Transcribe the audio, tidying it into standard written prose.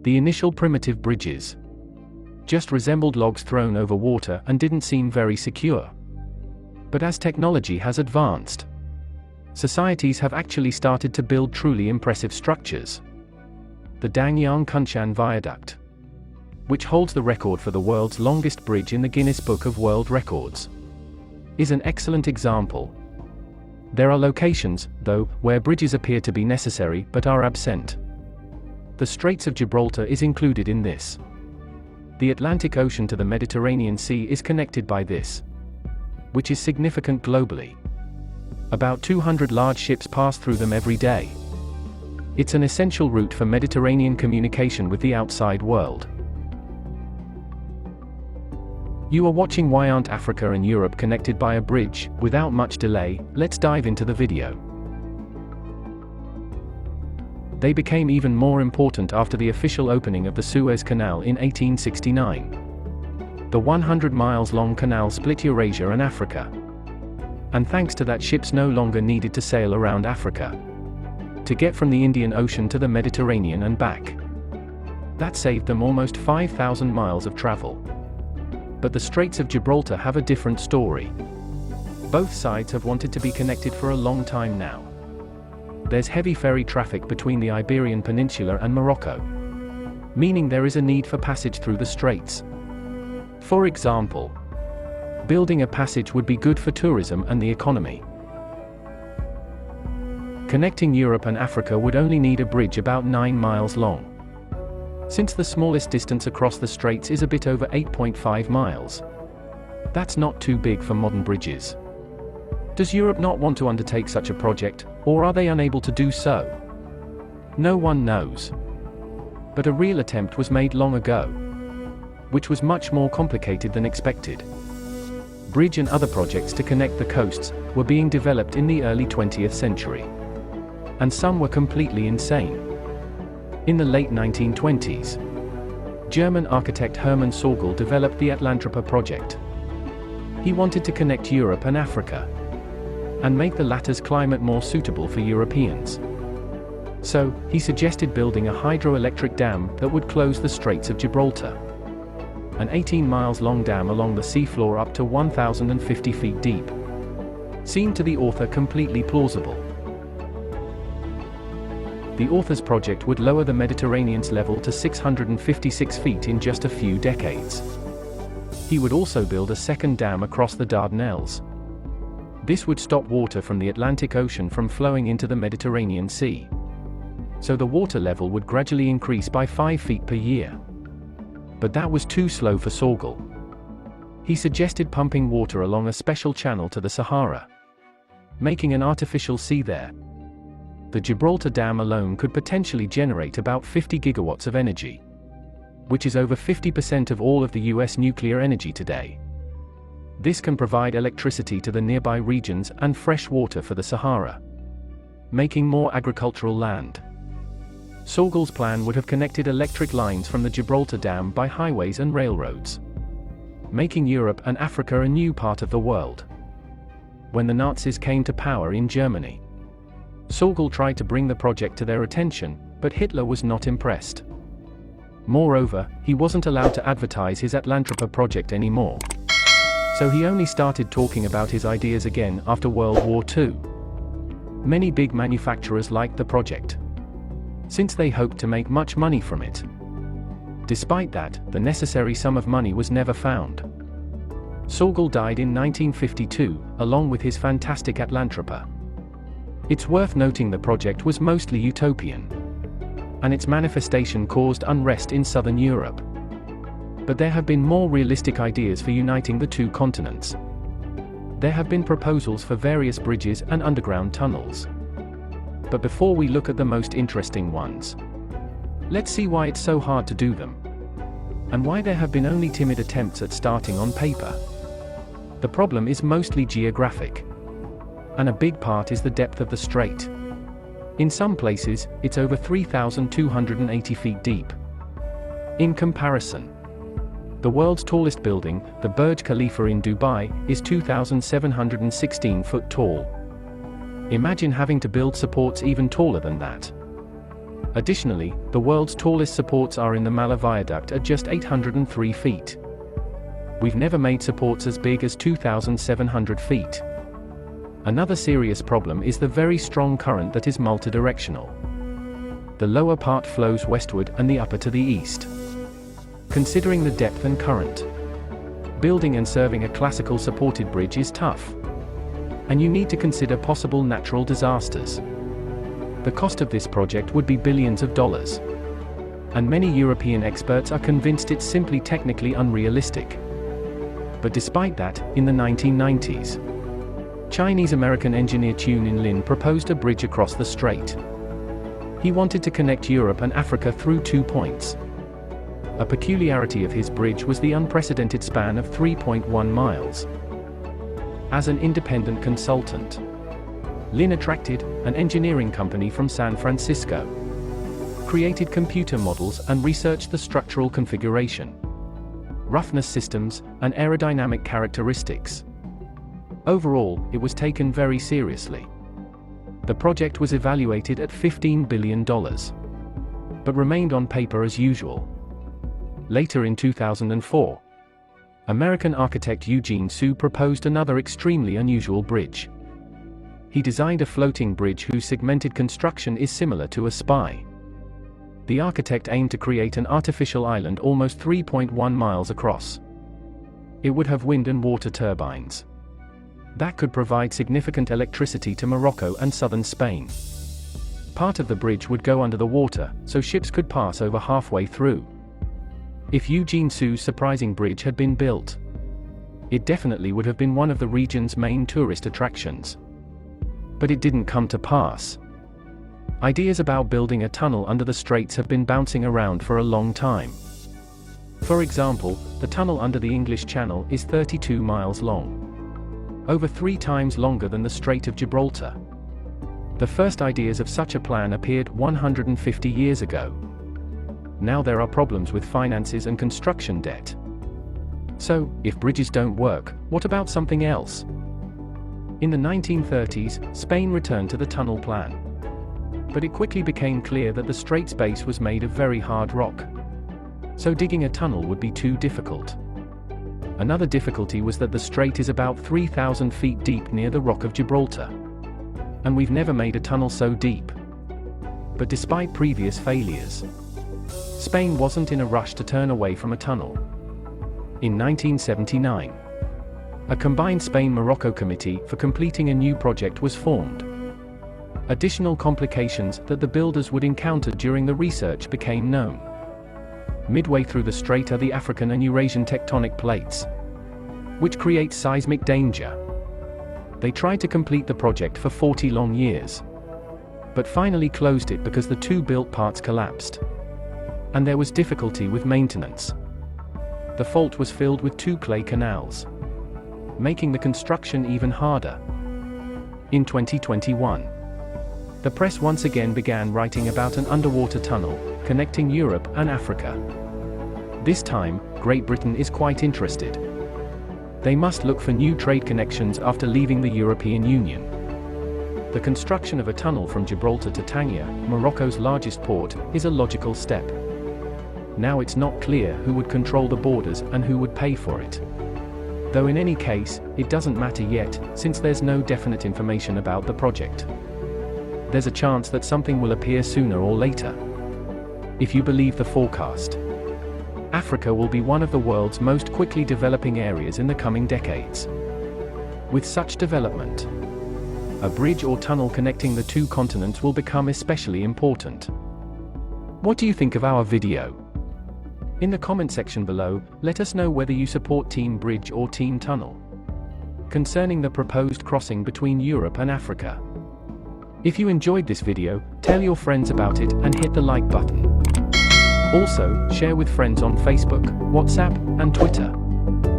The initial primitive bridges just resembled logs thrown over water and didn't seem very secure. But as technology has advanced, societies have actually started to build truly impressive structures. The 𝕠𝕟𝕠𝕠𝕠𝕠 Viaduct, which holds the record for the world's longest bridge in the Guinness Book of World Records, is an excellent example. There are locations, though, where bridges appear to be necessary but are absent. The Straits of Gibraltar is included in this. The Atlantic Ocean to the Mediterranean Sea is connected by this, which is significant globally. About 200 large ships pass through them every day. It's an essential route for Mediterranean communication with the outside world. You are watching Why Aren't Africa and Europe Connected by a Bridge? Without much delay, let's dive into the video. They became even more important after the official opening of the Suez Canal in 1869. The 100 miles long canal split Eurasia and Africa. And thanks to that, ships no longer needed to sail around Africa to get from the Indian Ocean to the Mediterranean and back. That saved them almost 5,000 miles of travel. But the Straits of Gibraltar have a different story. Both sides have wanted to be connected for a long time now. There's heavy ferry traffic between the Iberian Peninsula and Morocco, meaning there is a need for passage through the straits. For example, building a passage would be good for tourism and the economy. Connecting Europe and Africa would only need a bridge about 9 miles long, since the smallest distance across the straits is a bit over 8.5 miles. That's not too big for modern bridges. Does Europe not want to undertake such a project, or are they unable to do so? No one knows. But a real attempt was made long ago, which was much more complicated than expected. Bridge and other projects to connect the coasts were being developed in the early 20th century. And some were completely insane. In the late 1920s, German architect Hermann Sorgel developed the 𝕬𝕠𝕠𝕠 project. He wanted to connect Europe and Africa, and make the latter's climate more suitable for Europeans. So, he suggested building a hydroelectric dam that would close the Straits of Gibraltar. An 18 miles long dam along the seafloor up to 1,050 feet deep seemed to the author completely plausible. The author's project would lower the Mediterranean's level to 656 feet in just a few decades. He would also build a second dam across the Dardanelles. This would stop water from the Atlantic Ocean from flowing into the Mediterranean Sea. So the water level would gradually increase by 5 feet per year. But that was too slow for Sorgel. He suggested pumping water along a special channel to the Sahara, making an artificial sea there. The Gibraltar Dam alone could potentially generate about 50 gigawatts of energy, which is over 50% of all of the US nuclear energy today. This can provide electricity to the nearby regions and fresh water for the Sahara, making more agricultural land. Sorgel's plan would have connected electric lines from the Gibraltar Dam by highways and railroads, making Europe and Africa a new part of the world. When the Nazis came to power in Germany, Sorgel tried to bring the project to their attention, but Hitler was not impressed. Moreover, he wasn't allowed to advertise his 𝕬𝕠𝕠𝕠 project anymore. So he only started talking about his ideas again after World War II. Many big manufacturers liked the project, since they hoped to make much money from it. Despite that, the necessary sum of money was never found. Sorgel died in 1952, along with his fantastic 𝕬𝕠𝕠𝕠. It's worth noting the project was mostly utopian, and its manifestation caused unrest in southern Europe. But there have been more realistic ideas for uniting the two continents. There have been proposals for various bridges and underground tunnels. But before we look at the most interesting ones, let's see why it's so hard to do them, and why there have been only timid attempts at starting on paper. The problem is mostly geographic, and a big part is the depth of the strait. In some places, it's over 3,280 feet deep. In comparison, the world's tallest building, the Burj Khalifa in Dubai, is 2,716 foot tall. Imagine having to build supports even taller than that. Additionally, the world's tallest supports are in the 𝕼𝕠𝕠𝕠𝕠 Viaduct at just 803 feet. We've never made supports as big as 2,700 feet. Another serious problem is the very strong current that is multidirectional. The lower part flows westward and the upper to the east. Considering the depth and current, building and serving a classical supported bridge is tough. And you need to consider possible natural disasters. The cost of this project would be billions of dollars. And many European experts are convinced it's simply technically unrealistic. But despite that, in the 1990s, Chinese-American engineer 𝕸𝕗𝕚 𝔸𝕚 proposed a bridge across the strait. He wanted to connect Europe and Africa through 2 points. A peculiarity of his bridge was the unprecedented span of 3.1 miles. As an independent consultant, 𝕸𝕚 attracted an engineering company from San Francisco, created computer models and researched the structural configuration, roughness systems, and aerodynamic characteristics. Overall, it was taken very seriously. The project was evaluated at $15 billion, but remained on paper as usual. Later in 2004, American architect Eugene Su proposed another extremely unusual bridge. He designed a floating bridge whose segmented construction is similar to a spy. The architect aimed to create an artificial island almost 3.1 miles across. It would have wind and water turbines that could provide significant electricity to Morocco and southern Spain. Part of the bridge would go under the water, so ships could pass over halfway through. If Eugene Su's surprising bridge had been built, it definitely would have been one of the region's main tourist attractions. But it didn't come to pass. Ideas about building a tunnel under the straits have been bouncing around for a long time. For example, the tunnel under the English Channel is 32 miles long, over 3 times longer than the Strait of Gibraltar. The first ideas of such a plan appeared 150 years ago. Now there are problems with finances and construction debt. So, if bridges don't work, what about something else? In the 1930s, Spain returned to the tunnel plan. But it quickly became clear that the strait's base was made of very hard rock. So digging a tunnel would be too difficult. Another difficulty was that the strait is about 3,000 feet deep near the Rock of Gibraltar. And we've never made a tunnel so deep. But despite previous failures, Spain wasn't in a rush to turn away from a tunnel. In 1979, a combined Spain-Morocco committee for completing a new project was formed. Additional complications that the builders would encounter during the research became known. Midway through the strait are the African and Eurasian tectonic plates, which create seismic danger. They tried to complete the project for 40 long years, but finally closed it because the 2 built parts collapsed. And there was difficulty with maintenance. The fault was filled with 2 clay canals, making the construction even harder. In 2021, the press once again began writing about an underwater tunnel connecting Europe and Africa. This time, Great Britain is quite interested. They must look for new trade connections after leaving the European Union. The construction of a tunnel from Gibraltar to Tanger, Morocco's largest port, is a logical step. Now it's not clear who would control the borders and who would pay for it. Though in any case, it doesn't matter yet, since there's no definite information about the project. There's a chance that something will appear sooner or later. If you believe the forecast, Africa will be one of the world's most quickly developing areas in the coming decades. With such development, a bridge or tunnel connecting the 2 continents will become especially important. What do you think of our video? In the comment section below, let us know whether you support Team Bridge or Team Tunnel concerning the proposed crossing between Europe and Africa. If you enjoyed this video, tell your friends about it and hit the like button. Also, share with friends on Facebook, WhatsApp, and Twitter.